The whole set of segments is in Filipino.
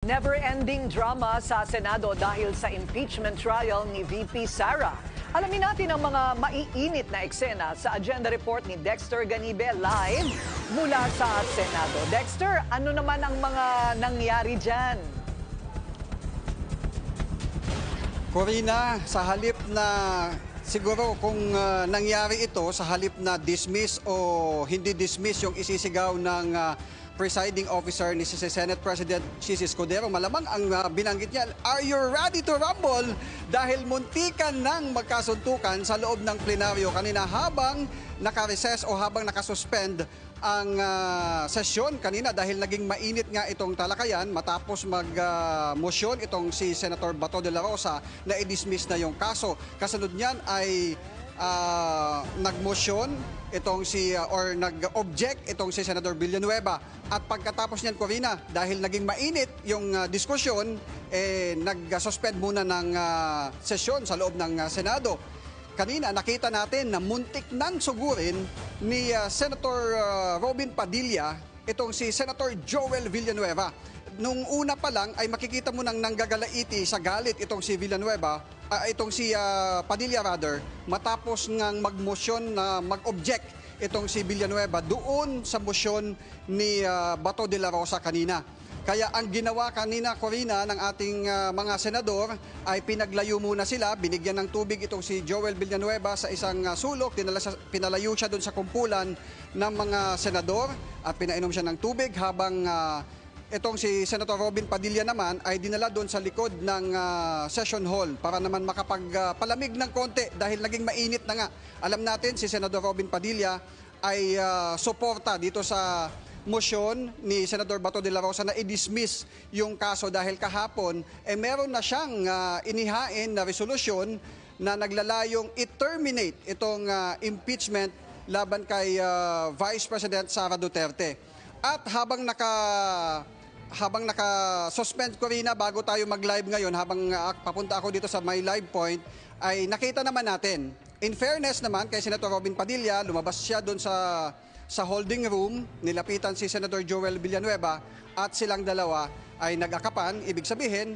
Never-ending drama sa Senado dahil sa impeachment trial ni VP Sara. Alamin natin ang mga maiinit na eksena sa agenda report ni Dexter Ganibe live mula sa Senado. Dexter, ano naman ang mga nangyari dyan? Corina, sa halip na siguro kung nangyari ito, sa halip na dismiss o hindi dismiss yung isisigaw ng presiding officer ni si Senate President Chis Escudero, malamang ang binanggit niya, "Are you ready to rumble?" Dahil muntikan ng magkasuntukan sa loob ng plenaryo kanina habang naka-recess o habang nakasuspend ang sesyon kanina dahil naging mainit nga itong talakayan matapos mag-motion itong si Senator Bato de la Rosa na i-dismiss na yung kaso. Kasunod niyan ay nag-motion itong or nag-object itong si Senador Villanueva. At pagkatapos niyan, Corina, dahil naging mainit yung diskusyon, nag-suspend muna ng sesyon sa loob ng Senado. Kanina nakita natin na muntik nang sugurin ni Senator Robin Padilla itong si Senator Joel Villanueva. Nung una pa lang ay makikita mo nang nanggagalaiti sa galit itong si Villanueva, itong si Padilla rather, matapos ngang mag-motion na mag-object itong si Villanueva doon sa motion ni Bato de la Rosa kanina. Kaya ang ginawa kanina, Corina, ng ating mga senador ay pinaglayo muna sila, binigyan ng tubig itong si Joel Villanueva sa isang sulok, pinalayo siya doon sa kumpulan ng mga senador at pinainom siya ng tubig habang itong si Senator Robin Padilla naman ay dinala doon sa likod ng session hall para naman makapagpalamig ng konti dahil naging mainit na nga. Alam natin si Senator Robin Padilla ay suporta dito sa motion ni Senator Bato de la Rosa na i-dismiss yung kaso dahil kahapon meron na siyang inihain na resolusyon na naglalayong i-terminate itong impeachment laban kay Vice President Sara Duterte. At habang naka-suspend, Corina, bago tayo mag-live ngayon, habang papunta ako dito sa my live point, ay nakita naman natin. In fairness naman kay Senator Robin Padilla, lumabas siya doon sa holding room, nilapitan si Senator Joel Villanueva at silang dalawa ay nag-akapan. Ibig sabihin,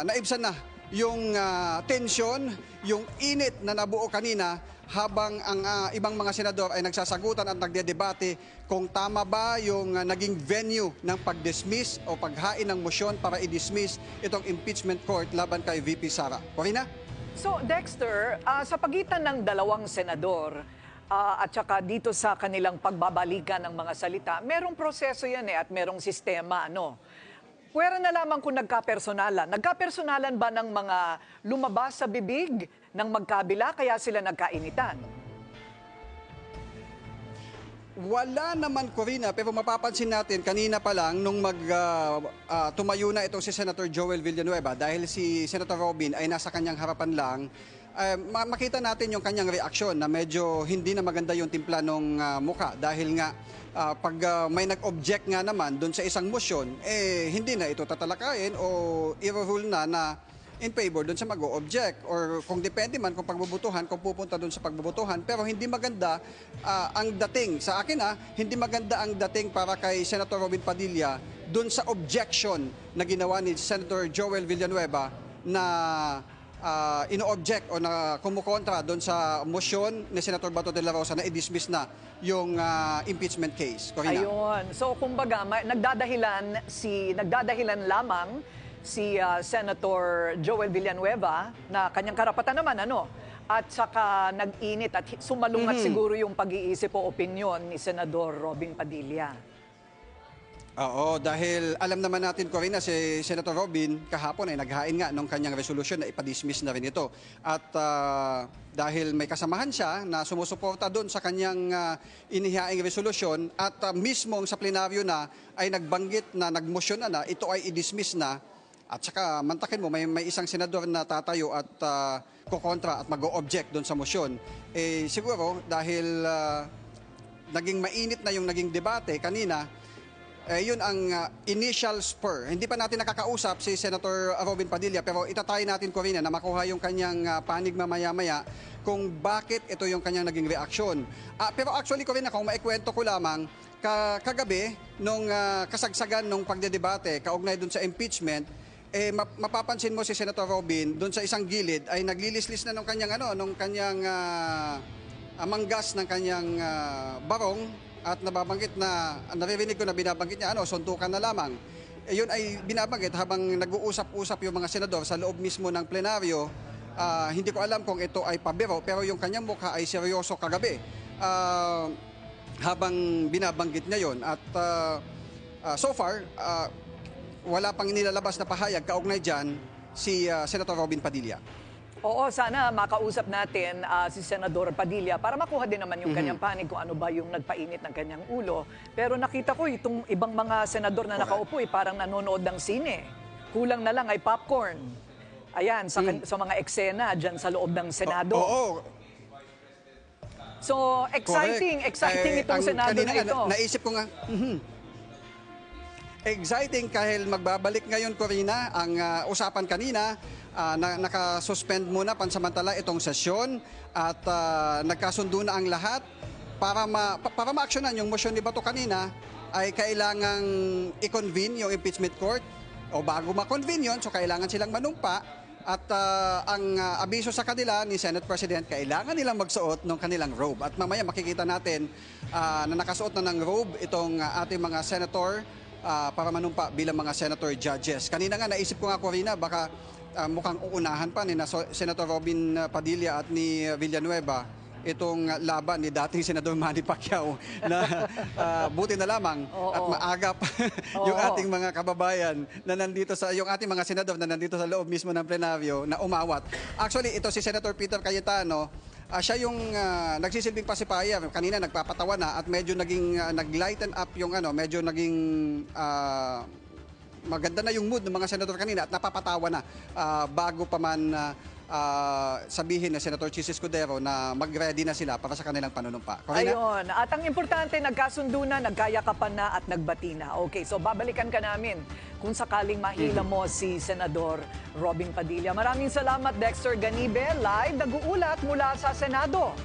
naibsan na yung tension, yung init na nabuo kanina habang ang ibang mga senador ay nagsasagutan at nagdedebate kung tama ba yung naging venue ng pag-dismiss o paghain ng motion para i-dismiss itong impeachment court laban kay VP Sara. Corina? So, Dexter, sa pagitan ng dalawang senador, at saka dito sa kanilang pagbabalikan ng mga salita, merong proseso yan at merong sistema, ano? Pwera na lamang kung nagkapersonalan. Nagkapersonalan ba ng mga lumabas sa bibig ng magkabila kaya sila nagkainitan? Wala naman, Corina, pero mapapansin natin kanina pa lang nung tumayo na itong si Senator Joel Villanueva dahil si Senator Robin ay nasa kanyang harapan lang, makita natin yung kanyang reaksyon na medyo hindi na maganda yung timpla ng muka dahil nga pag may nag-object nga naman doon sa isang motion, hindi na ito tatalakayin o i-rule na in favor doon sa mag-o-object or kung depende man kung pagbubutuhan, kung pupunta doon sa pagbubutuhan. Pero hindi maganda ang dating. Sa akin hindi maganda ang dating para kay Senator Robin Padilla doon sa objection na ginawa ni Senator Joel Villanueva na ino-object o na kumukontra doon sa motion ni Senator Bato de la Rosa na i-dismiss na yung impeachment case. Corina? Ayun. So, kumbaga, nagdadahilan lamang si Senator Joel Villanueva na kanyang karapatan naman, ano? At saka nag-init at sumalungat siguro yung pag-iisip o opinyon ni Senador Robin Padilla. Oo, dahil alam naman natin, Corina, si Senator Robin kahapon ay naghain nga ng kanyang resolusyon na ipadismiss na rin ito. At dahil may kasamahan siya na sumusuporta doon sa kanyang inihaing resolusyon at mismong sa plenaryo na ay nagbanggit na nagmosyon na ito ay i-dismiss na. At saka mantakin mo, may isang senador na tatayo at kukontra at mag-o-object doon sa motion. Siguro dahil naging mainit na yung naging debate kanina, yun ang initial spur. Hindi pa natin nakakausap si Senator Robin Padilla pero itatry natin, Corina, na makuha yung kanyang panig mamaya-maya kung bakit ito yung kanyang naging reaksyon. Pero actually, Corina, kung maikwento ko lamang, kagabi, nung kasagsagan ng pagdedebate, kaugnay dun sa impeachment, mapapansin mo si Senator Robin dun sa isang gilid ay naglilislis na nung kanyang manggas ng kanyang barong at nababanggit na naririnig ko na binabanggit niya suntukan na lamang. Yun ay binabanggit habang nag-uusap-usap yung mga senador sa loob mismo ng plenaryo. Hindi ko alam kung ito ay pabiro pero yung kanyang mukha ay seryoso kagabi habang binabanggit niya yon at so far wala pang nilalabas na pahayag kaugnay dyan si Senator Robin Padilla. Oo, sana makausap natin si Senador Padilla para makuha din naman yung kanyang panig kung ano ba yung nagpainit ng kanyang ulo. Pero nakita ko itong ibang mga senador na nakaupo parang nanonood ng sine. Kulang na lang ay popcorn. Ayan, sa mga eksena dyan sa loob ng Senado. Oo. So, exciting itong Senado na ito. Naisip ko nga, exciting dahil magbabalik ngayon, Corina, ang usapan kanina, nakasuspend muna pansamantala itong sesyon at nagkasundo na ang lahat para ma-actionan yung motion ni Bato kanina ay kailangang i-convene yung impeachment court o bago ma-convene yun, so kailangan silang manumpa at ang abiso sa kanila ni Senate President, kailangan nilang magsuot ng kanilang robe at mamaya makikita natin na nakasuot na ng robe itong ating mga senator para manumpa bilang mga senator judges. Kanina nga naisip ko nga, Corina, baka mukhang uunahan pa ni Senator Robin Padilla at ni Villanueva itong laban ni dating Senador Manny Pacquiao na buti na lamang at maagap yung ating mga kababayan na nandito yung ating mga senador na nandito sa loob mismo ng plenaryo na umawat. Actually, ito si Senator Peter Cayetano. Siya yung nagsisilbing pasipaya. Kanina nagpapatawa na at medyo naging nag-lighten up yung medyo naging maganda na yung mood ng mga senador kanina at napapatawa na bago pa man sabihin na Senator Chis Escudero na mag-ready na sila para sa kanilang panunumpa. Corina? Ayun. At ang importante, nagkasundo na, nagkayakapan na at nagbati na. Okay, so babalikan ka namin kung sakaling mahila mo si Senador Robin Padilla. Maraming salamat, Dexter Ganibe. Live, nag-uulat mula sa Senado.